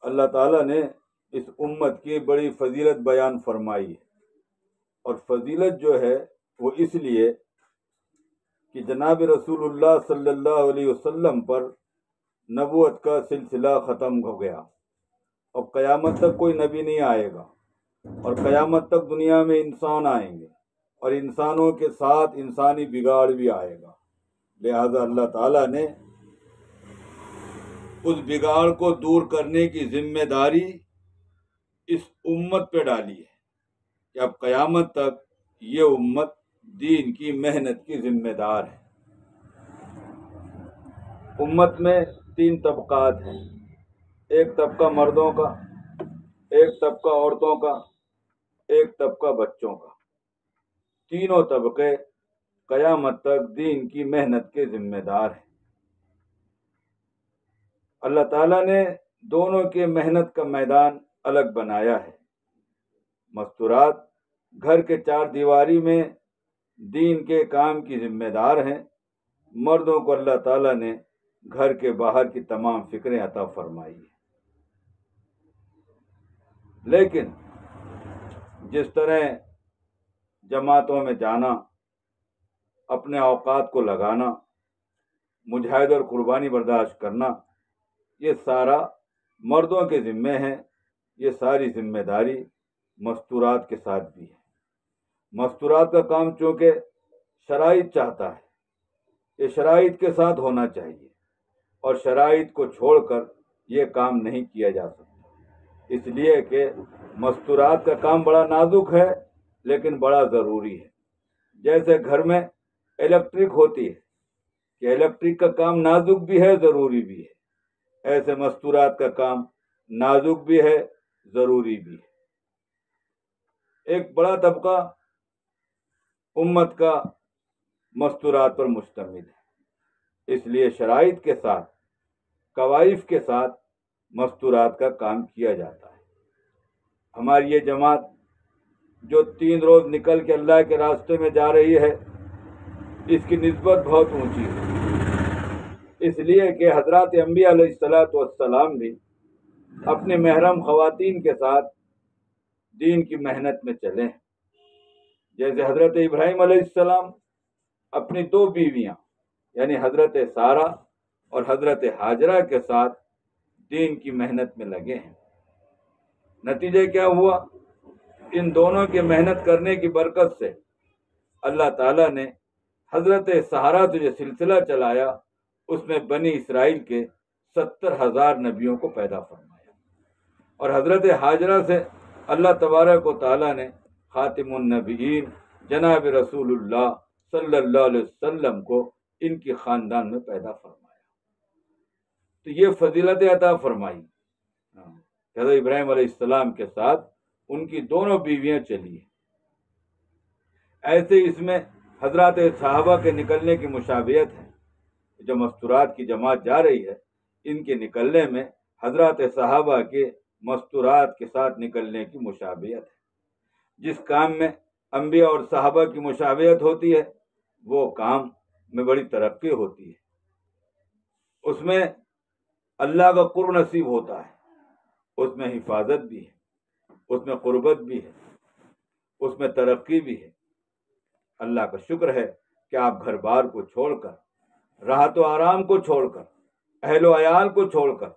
اللہ تعالیٰ نے اس امت کی بڑی فضیلت بیان فرمائی ہے، اور فضیلت جو ہے وہ اس لیے کہ جناب رسول اللہ صلی اللہ علیہ وسلم پر نبوت کا سلسلہ ختم ہو گیا، اور قیامت تک کوئی نبی نہیں آئے گا، اور قیامت تک دنیا میں انسان آئیں گے، اور انسانوں کے ساتھ انسانی بگاڑ بھی آئے گا۔ لہذا اللہ تعالیٰ نے اس بگاڑ کو دور کرنے کی ذمہ داری اس امت پہ ڈالی ہے کہ اب قیامت تک یہ امت دین کی محنت کی ذمہ دار ہے۔ امت میں 3 طبقات ہیں، ایک طبقہ مردوں کا، ایک طبقہ عورتوں کا، ایک طبقہ بچوں کا۔ تینوں طبقے قیامت تک دین کی محنت کے ذمہ دار ہیں۔ اللہ تعالیٰ نے دونوں کے محنت کا میدان الگ بنایا ہے۔ مستورات گھر کے 4 دیواری میں دین کے کام کی ذمہ دار ہیں، مردوں کو اللہ تعالیٰ نے گھر کے باہر کی تمام فکریں عطا فرمائی ہیں۔ لیکن جس طرح جماعتوں میں جانا، اپنے اوقات کو لگانا، مجاہدہ اور قربانی برداشت کرنا، یہ سارا مردوں کے ذمے ہیں۔ یہ ساری ذمہ داری مستورات کے ساتھ بھی ہے۔ مستورات کا کام چونکہ شرائط چاہتا ہے، یہ شرائط کے ساتھ ہونا چاہیے، اور شرائط کو چھوڑ کر یہ کام نہیں کیا جا سکتا، اس لیے کہ مستورات کا کام بڑا نازک ہے لیکن بڑا ضروری ہے۔ جیسے گھر میں الیکٹرک ہوتی ہے کہ الیکٹرک کا کام نازک بھی ہے، ضروری بھی ہے، ایسے مستورات کا کام نازک بھی ہے، ضروری بھی ہے۔ ایک بڑا طبقہ امت کا مستورات پر مشتمل ہے، اس لیے شرائط کے ساتھ، کوائف کے ساتھ مستورات کا کام کیا جاتا ہے۔ ہماری یہ جماعت جو 3 روز نکل کے اللہ کے راستے میں جا رہی ہے، اس کی نسبت بہت اونچی ہے، اس لیے کہ حضرات انبیاء علیہ السلام بھی اپنے محرم خواتین کے ساتھ دین کی محنت میں چلے ہیں۔ جیسے حضرت ابراہیم علیہ السلام اپنی 2 بیویاں یعنی حضرت سارہ اور حضرت ہاجرہ کے ساتھ دین کی محنت میں لگے ہیں۔ نتیجہ کیا ہوا؟ ان دونوں کے محنت کرنے کی برکت سے اللہ تعالیٰ نے حضرت سارہ سے جو سلسلہ چلایا، اس میں بنی اسرائیل کے 70,000 نبیوں کو پیدا فرمایا، اور حضرت ہاجرہ سے اللہ تبارک و تعالیٰ نے خاتم النبیین جناب رسول اللہ صلی اللہ علیہ وسلم کو ان کی خاندان میں پیدا فرمایا۔ تو یہ فضیلت عطا فرمائی۔ حضرت ابراہیم علیہ السلام کے ساتھ ان کی دونوں بیویاں چلی ہیں۔ ایسے اس میں حضرات صحابہ کے نکلنے کی مشابہت ہے۔ جو مستورات کی جماعت جا رہی ہے، ان کے نکلنے میں حضرات صحابہ کے مستورات کے ساتھ نکلنے کی مشابہت ہے۔ جس کام میں انبیاء اور صحابہ کی مشابہت ہوتی ہے، وہ کام میں بڑی ترقی ہوتی ہے، اس میں اللہ کا قرب نصیب ہوتا ہے، اس میں حفاظت بھی ہے، اس میں قربت بھی ہے، اس میں ترقی بھی ہے۔ اللہ کا شکر ہے کہ آپ گھر بار کو چھوڑ کر، راحت و آرام کو چھوڑ کر، اہل و عیال کو چھوڑ کر،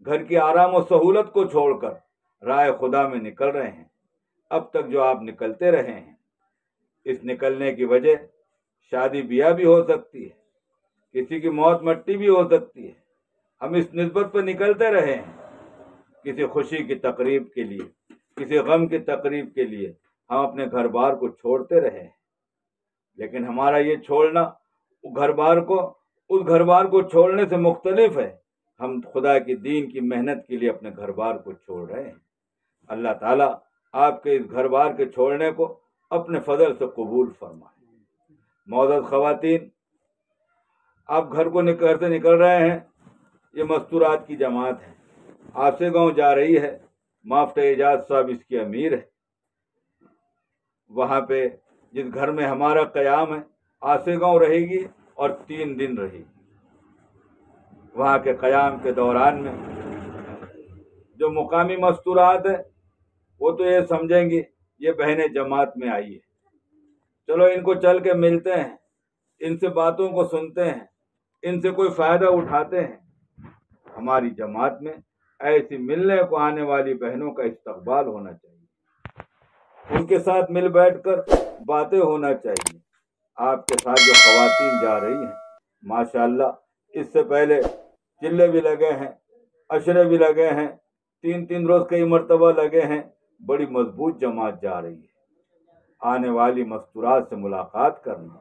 گھر کی آرام و سہولت کو چھوڑ کر راہ خدا میں نکل رہے ہیں۔ اب تک جو آپ نکلتے رہے ہیں، اس نکلنے کی وجہ شادی بیاہ بھی ہو سکتی ہے، کسی کی موت مٹی بھی ہو سکتی ہے۔ ہم اس نسبت پر نکلتے رہے ہیں، کسی خوشی کی تقریب کے لیے، کسی غم کی تقریب کے لیے ہم اپنے گھر بار کو چھوڑتے رہے ہیں، لیکن ہمارا یہ چھوڑنا اس گھر بار کو چھوڑنے سے مختلف ہے۔ ہم خدا کی دین کی محنت کے لیے اپنے گھر بار کو چھوڑ رہے ہیں۔ اللہ تعالیٰ آپ کے اس گھر بار کے چھوڑنے کو اپنے فضل سے قبول فرمائے۔ معزز خواتین، آپ گھر سے نکل رہے ہیں، یہ مستورات کی جماعت ہے، آسے گاؤں جا رہی ہے، مافتہ اعجاز صاحب اس کی امیر ہے۔ وہاں پہ جس گھر میں ہمارا قیام ہے، آسے گاؤں رہے گی اور 3 دن رہے گی۔ وہاں کے قیام کے دوران میں جو مقامی مستورات ہیں وہ تو یہ سمجھیں گی یہ بہنیں جماعت میں آئی ہے، چلو ان کو چل کے ملتے ہیں، ان سے باتوں کو سنتے ہیں، ان سے کوئی فائدہ اٹھاتے ہیں۔ ہماری جماعت میں ایسی ملنے کو آنے والی بہنوں کا استقبال ہونا چاہیے، ان کے ساتھ مل بیٹھ کر باتیں ہونا چاہیے۔ آپ کے ساتھ جو خواتین جا رہی ہیں ماشاءاللہ، اس سے پہلے چلے بھی لگے ہیں، عشرے بھی لگے ہیں، 3 روز کئی مرتبہ لگے ہیں، بڑی مضبوط جماعت جا رہی ہے۔ آنے والی مستورات سے ملاقات کرنا،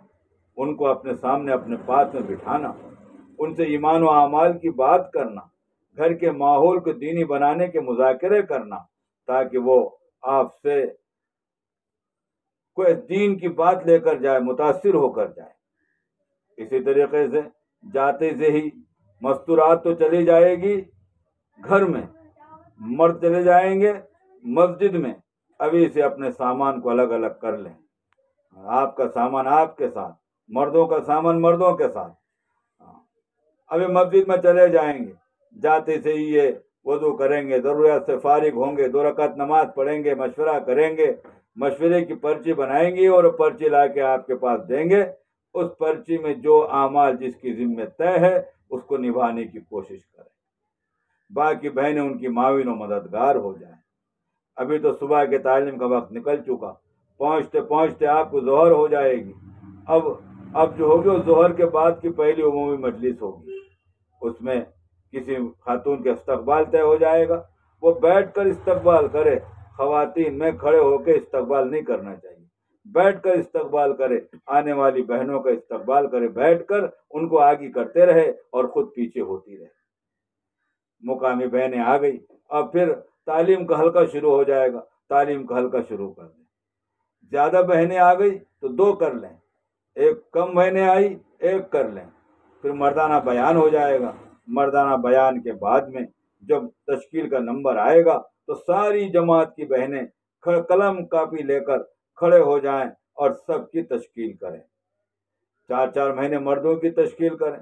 ان کو اپنے سامنے اپنے پاس میں بٹھانا، ان سے ایمان و اعمال کی بات کرنا، گھر کے ماحول کو دینی بنانے کے مذاکرے کرنا، تاکہ وہ آپ سے کوئی دین کی بات لے کر جائے، متاثر ہو کر جائے۔ اسی طریقے سے جاتے سے ہی مستورات تو چلی جائے گی گھر میں، مرد چلے جائیں گے مسجد میں، ابھی سے اپنے سامان کو الگ الگ کر لیں، آپ کا سامان آپ کے ساتھ، مردوں کا سامان مردوں کے ساتھ۔ ابھی مسجد میں چلے جائیں گے، جاتے سے ہی یہ وضو کریں گے، ضرورت سے فارغ ہوں گے، 2 رکعت نماز پڑھیں گے، مشورہ کریں گے، مشورے کی پرچی بنائیں گی اور پرچی لا کے آپ کے پاس دیں گے۔ اس پرچی میں جو اعمال جس کی ذمہ طے ہے اس کو نبھانے کی کوشش کریں، باقی بہنیں ان کی معاون و مددگار ہو جائیں۔ ابھی تو صبح کے تعلیم کا وقت نکل چکا، پہنچتے پہنچتے آپ کو ظہر ہو جائے گی۔ اب جو ہوگی وہ ظہر کے بعد کی پہلی عمومی مجلس ہوگی، اس میں کسی خاتون کے استقبال طے ہو جائے گا، وہ بیٹھ کر استقبال کرے۔ خواتین میں کھڑے ہو کے استقبال نہیں کرنا چاہیے، بیٹھ کر استقبال کرے، آنے والی بہنوں کا استقبال کرے، بیٹھ کر ان کو آگے کرتے رہے اور خود پیچھے ہوتی رہے۔ مقامی بہنیں آ گئی، اب پھر تعلیم کا حلقہ شروع ہو جائے گا، تعلیم کا حلقہ شروع کر دیں۔ زیادہ بہنیں آ گئی تو 2 کر لیں، ایک کم بہنیں آئی 1 کر لیں، پھر مردانہ بیان ہو جائے گا۔ مردانہ بیان کے بعد میں جب تشکیل کا نمبر آئے گا تو ساری جماعت کی بہنیں قلم کاپی لے کر کھڑے ہو جائیں اور سب کی تشکیل کریں۔ 4 مہینے مردوں کی تشکیل کریں،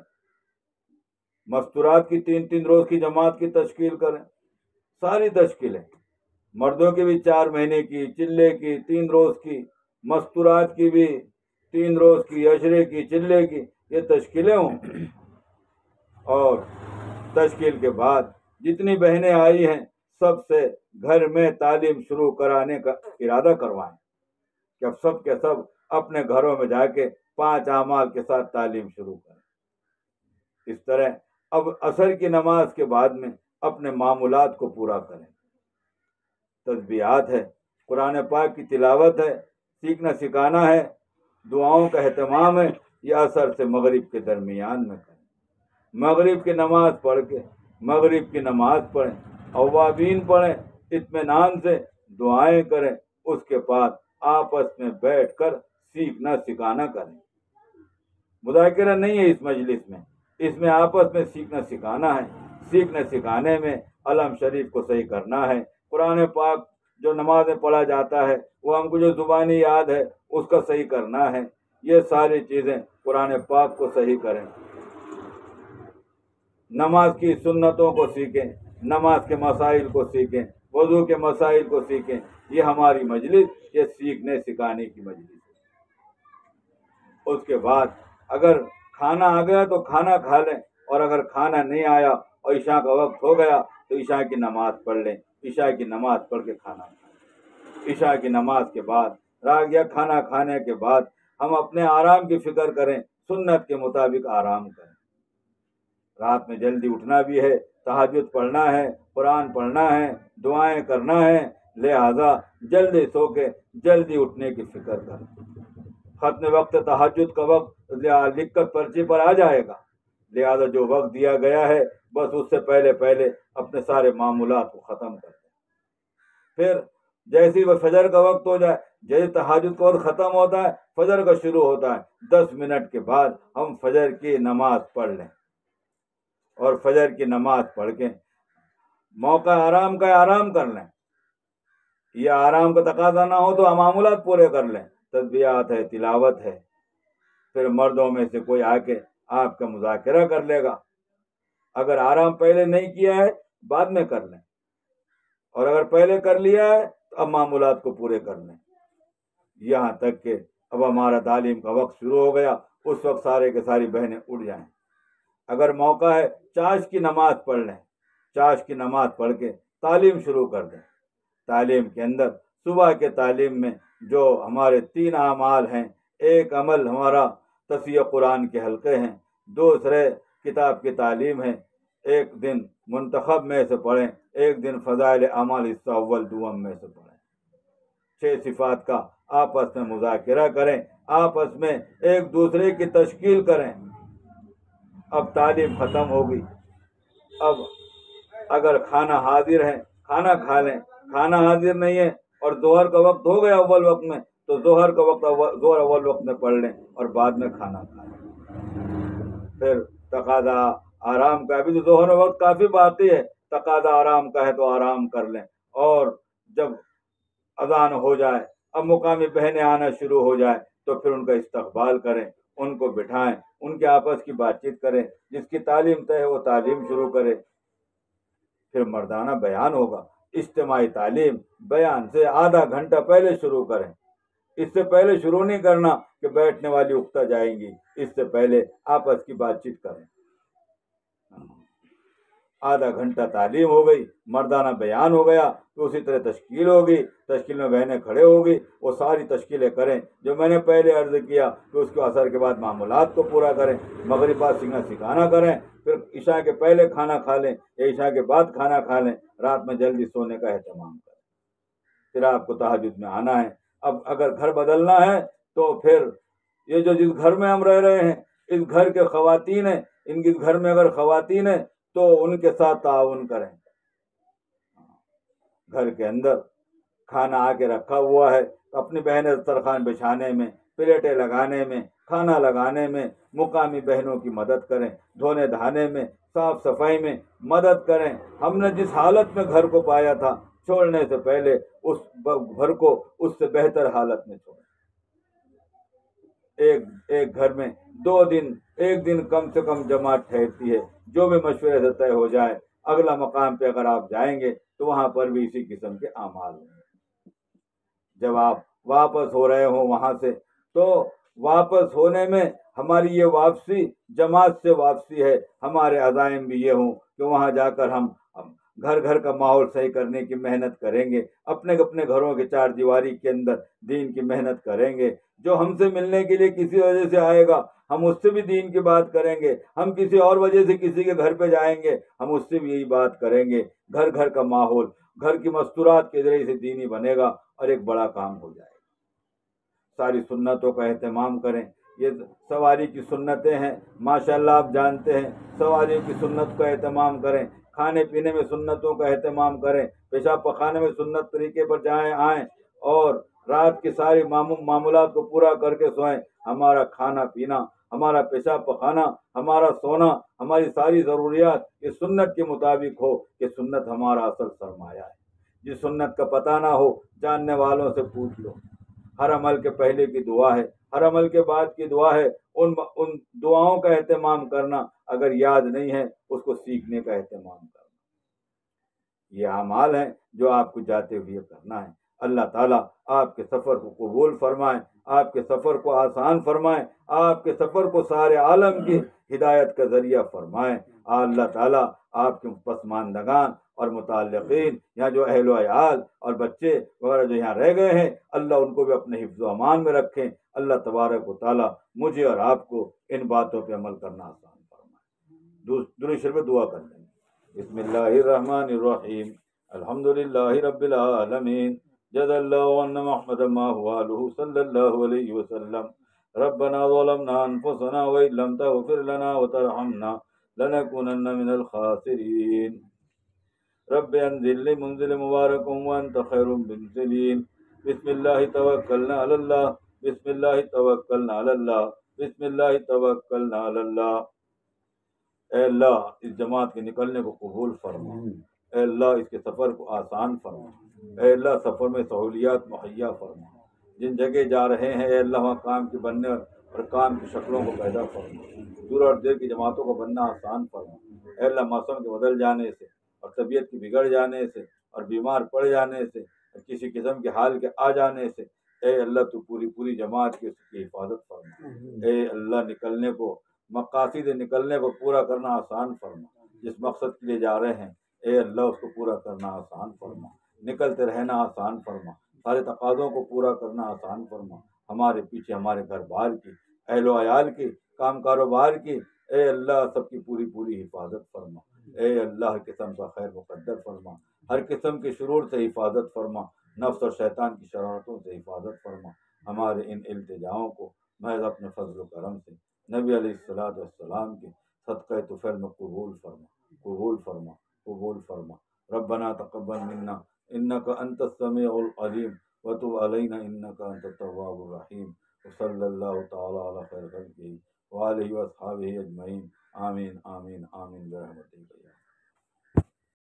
مستورات کی 3 روز کی جماعت کی تشکیل کریں، ساری تشکیلیں، مردوں کی بھی 4 مہینے کی، چلے کی 3 روز کی، مستورات کی بھی 3 روز کی، عشرے کی، چلے کی، یہ تشکیلیں ہوں۔ اور تشکیل کے بعد جتنی بہنیں آئی ہیں سب سے گھر میں تعلیم شروع کرانے کا ارادہ کروائیں کہ اب سب کے سب اپنے گھروں میں جا کے 5 اعمال کے ساتھ تعلیم شروع کریں۔ اس طرح اب عصر کی نماز کے بعد میں اپنے معمولات کو پورا کریں، تسبیحات ہے، قرآن پاک کی تلاوت ہے، سیکھنا سکھانا ہے، دعاؤں کا اہتمام ہے، یہ عصر سے مغرب کے درمیان میں کریں۔ مغرب کی نماز پڑھ کے مغرب کی نماز پڑھیں، اوابین پڑھیں، اطمینان سے دعائیں کریں، اس کے بعد آپس میں بیٹھ کر سیکھنا سکھانا کریں۔ مذاکرہ نہیں ہے اس مجلس میں، اس میں آپس میں سیکھنا سکھانا ہے۔ سیکھنے سکھانے میں علم شریف کو صحیح کرنا ہے، قرآن پاک جو نماز میں پڑھا جاتا ہے وہ ہم کو جو زبانی یاد ہے اس کا صحیح کرنا ہے، یہ ساری چیزیں قرآن پاک کو صحیح کریں۔ نماز کی سنتوں کو سیکھیں، نماز کے مسائل کو سیکھیں، وضو کے مسائل کو سیکھیں۔ یہ ہماری مجلس یہ سیکھنے سکھانے کی مجلس ہے۔ اس کے بعد اگر کھانا آ گیا تو کھانا کھا لیں، اور اگر کھانا نہیں آیا اور عشاء کا وقت ہو گیا تو عشاء کی نماز پڑھ لیں، عشاء کی نماز پڑھ کے کھانا کھائیں۔ عشاء کی نماز کے بعد راگیا کھانا کھانے کے بعد ہم اپنے آرام کی فکر کریں، سنت کے مطابق آرام کریں۔ رات میں جلدی اٹھنا بھی ہے، تہجد پڑھنا ہے، قرآن پڑھنا ہے، دعائیں کرنا ہے، لہذا جلدی سو کے جلدی اٹھنے کی فکر کریں۔ ختم وقت تہجد کا وقت لکھ کر پرچی پر آ جائے گا، لہذا جو وقت دیا گیا ہے بس اس سے پہلے پہلے اپنے سارے معمولات کو ختم کر دیں۔ پھر جیسے وہ فجر کا وقت ہو جائے، جیسے تہجد کا وقت ختم ہوتا ہے فجر کا شروع ہوتا ہے، 10 منٹ کے بعد ہم فجر کی نماز پڑھ لیں، اور فجر کی نماز پڑھ کے موقع آرام کا آرام کر لیں، یا آرام کا تقاضا نہ ہو تو معمولات پورے کر لیں، تسبیحات ہے، تلاوت ہے۔ پھر مردوں میں سے کوئی آ کے آپ کا مذاکرہ کر لے گا، اگر آرام پہلے نہیں کیا ہے بعد میں کر لیں، اور اگر پہلے کر لیا ہے تو اب معمولات کو پورے کر لیں، یہاں تک کہ اب ہمارا تعلیم کا وقت شروع ہو گیا، اس وقت سارے کے ساری بہنیں اٹھ جائیں۔ اگر موقع ہے چاش کی نماز پڑھ لیں، چاش کی نماز پڑھ کے تعلیم شروع کر دیں۔ تعلیم کے اندر صبح کے تعلیم میں جو ہمارے 3 اعمال ہیں، ایک عمل ہمارا تصحیح قرآن کے حلقے ہیں، دوسرے کتاب کی تعلیم ہے، ایک دن منتخب میں سے پڑھیں، ایک دن فضائل اعمال حصہ اول دوم میں سے پڑھیں۔ 6 صفات کا آپس میں مذاکرہ کریں، آپس میں ایک دوسرے کی تشکیل کریں۔ اب تعلیم ختم ہوگی، اب اگر کھانا حاضر ہے کھانا کھا لیں، کھانا حاضر نہیں ہے اور ظہر کا وقت ہو گیا اول وقت میں، تو ظہر کا وقت ظہر اول وقت میں پڑھ لیں اور بعد میں کھانا کھا لیں۔ پھر تقاضا آرام کا، ابھی تو ظہر وقت کافی باقی ہے، تقاضا آرام کا ہے تو آرام کر لیں، اور جب اذان ہو جائے، اب مقامی بہنیں آنا شروع ہو جائے تو پھر ان کا استقبال کریں، ان کو بٹھائیں، ان کے آپس کی بات چیت کریں، جس کی تعلیم طے ہے وہ تعلیم شروع کرے۔ پھر مردانہ بیان ہوگا، اجتماعی تعلیم بیان سے آدھا گھنٹہ پہلے شروع کریں، اس سے پہلے شروع نہیں کرنا کہ بیٹھنے والی اکتا جائیں گی، اس سے پہلے آپس کی بات چیت کریں۔ آدھا گھنٹہ تعلیم ہو گئی، مردانہ بیان ہو گیا، تو اسی طرح تشکیل ہوگی، تشکیل میں بہنیں کھڑے ہوگی، وہ ساری تشکیلیں کریں جو میں نے پہلے عرض کیا، کہ اس کے اثر کے بعد معمولات کو پورا کریں، مغرب بعد سیکھنا سکھانا کریں، پھر عشاء کے پہلے کھانا کھا لیں یا عشاء کے بعد کھانا کھا لیں، رات میں جلدی سونے کا اہتمام کریں۔ پھر آپ کو تہجد میں آنا ہے۔ اب اگر گھر بدلنا ہے تو پھر یہ جو جس گھر میں ہم رہ رہے ہیں، اس گھر کے خواتین ہیں، ان کے گھر میں اگر خواتین ہیں تو ان کے ساتھ تعاون کریں۔ گھر کے اندر کھانا آ کے رکھا ہوا ہے تو اپنی بہنیں دسترخوان بچھانے میں، پلیٹیں لگانے میں، کھانا لگانے میں مقامی بہنوں کی مدد کریں، دھونے دھانے میں، صاف صفائی میں مدد کریں۔ ہم نے جس حالت میں گھر کو پایا تھا، چھوڑنے سے پہلے اس گھر کو اس سے بہتر حالت میں چھوڑیں۔ ایک گھر میں 2 دن، ایک دن کم سے کم جماعت ٹھہرتی ہے، جو بھی مشورے سے طے ہو جائے۔ اگلا مقام پہ اگر آپ جائیں گے تو وہاں پر بھی اسی قسم کے اعمال ہوں گے۔ جب آپ واپس ہو رہے ہوں وہاں سے، تو واپس ہونے میں ہماری یہ واپسی جماعت سے واپسی ہے، ہمارے عزائم بھی یہ ہوں کہ وہاں جا کر ہم گھر گھر کا ماحول صحیح کرنے کی محنت کریں گے، اپنے اپنے گھروں کے 4 دیواری کے اندر دین کی محنت کریں گے۔ جو ہم سے ملنے کے لیے کسی وجہ سے آئے گا، ہم اس سے بھی دین کی بات کریں گے۔ ہم کسی اور وجہ سے کسی کے گھر پہ جائیں گے، ہم اس سے بھی یہی بات کریں گے۔ گھر گھر کا ماحول گھر کی مستورات کے ذریعے سے دینی بنے گا اور ایک بڑا کام ہو جائے گا۔ ساری سنتوں کا اہتمام کریں۔ یہ سواری کی سنتیں ہیں، ماشاءاللہ آپ جانتے ہیں، سواری کی سنت کا اہتمام کریں، کھانے پینے میں سنتوں کا اہتمام کریں، پیشاب پخانے میں سنت طریقے پر جائیں آئیں، اور رات کی ساری معمولات کو پورا کر کے سوئیں۔ ہمارا کھانا پینا، ہمارا پیشاب پخانا، ہمارا سونا، ہماری ساری ضروریات یہ سنت کے مطابق ہو، کہ سنت ہمارا اصل سرمایہ ہے۔ جس سنت کا پتہ نہ ہو، جاننے والوں سے پوچھ لو۔ ہر عمل کے پہلے کی دعا ہے، ہر عمل کے بعد کی دعا ہے، ان دعاؤں کا اہتمام کرنا، اگر یاد نہیں ہے اس کو سیکھنے کا اہتمام کرنا۔ یہ اعمال ہیں جو آپ کو جاتے ہوئے کرنا ہے۔ اللہ تعالیٰ آپ کے سفر کو قبول فرمائیں، آپ کے سفر کو آسان فرمائیں، آپ کے سفر کو سارے عالم کی ہدایت کا ذریعہ فرمائیں۔ اللہ تعالیٰ آپ کے پسماندگان اور متعلقین، یہاں جو اہل و عیال اور بچے وغیرہ جو یہاں رہ گئے ہیں، اللہ ان کو بھی اپنے حفظ و امان میں رکھیں۔ اللہ تبارک و تعالیٰ مجھے اور آپ کو ان باتوں پہ عمل کرنا آسان فرمائے۔ درود شریف میں دعا کر لیں۔ بسم اللہ الرحمن الرحیم، الحمد للہ رب العالمین، جزا اللہ عنا محمد ما هو آلہ صلی اللہ علیہ وسلم۔ ربنا ظلمنا انفسنا وإن لم تغفر لنا وترحمنا لنكونن من الخاسرین۔ رب انزل لي منزل مبارک وانت خیر المنزلین۔ بسم اللہ توکلنا علی اللہ، بسم اللہ توکلنا علی اللہ، بسم اللہ توکلنا علی اللہ۔ اے اللہ اس جماعت کے نکلنے کو قبول فرما، اے اللہ اس کے سفر کو آسان فرما، اے اللہ سفر میں سہولیات مہیا فرما۔ جن جگہ جا رہے ہیں اے اللہ وہاں کام کے بننے اور کام کی شکلوں کو پیدا فرما، دور اور دیر کی جماعتوں کو بننا آسان فرما۔ اے اللہ موسم کے بدل جانے سے اور طبیعت کی بگڑ جانے سے اور بیمار پڑ جانے سے، کسی قسم کے حال کے آ جانے سے اے اللہ تو پوری جماعت کی اس کی حفاظت فرما۔ اے اللہ نکلنے کو، مقاصد نکلنے کو پورا کرنا آسان فرما۔ جس مقصد کے لیے جا رہے ہیں اے اللہ اس کو پورا کرنا آسان فرما، نکلتے رہنا آسان فرما، سارے تقاضوں کو پورا کرنا آسان فرما۔ ہمارے پیچھے ہمارے گھر بار کی، اہل و عیال کی، کام کاروبار کی اے اللہ سب کی پوری حفاظت فرما۔ اے اللہ ہر قسم کا خیر مقدر فرما، ہر قسم کے شرور سے حفاظت فرما، نفس اور شیطان کی شرارتوں سے حفاظت فرما۔ ہمارے ان التجاؤں کو محض اپنے فضل و کرم سے نبی علیہ السلام کے صدقہ طفیل میں قبول فرما۔ ربنا تقبل منا انک انت السمیع العلیم وتب علینا انک انت التواب الرحیم، وصلی اللہ تعالی علی خیر خلقہ وآلہ واصحابہ اجمعین، آمین آمین آمین برحمتک۔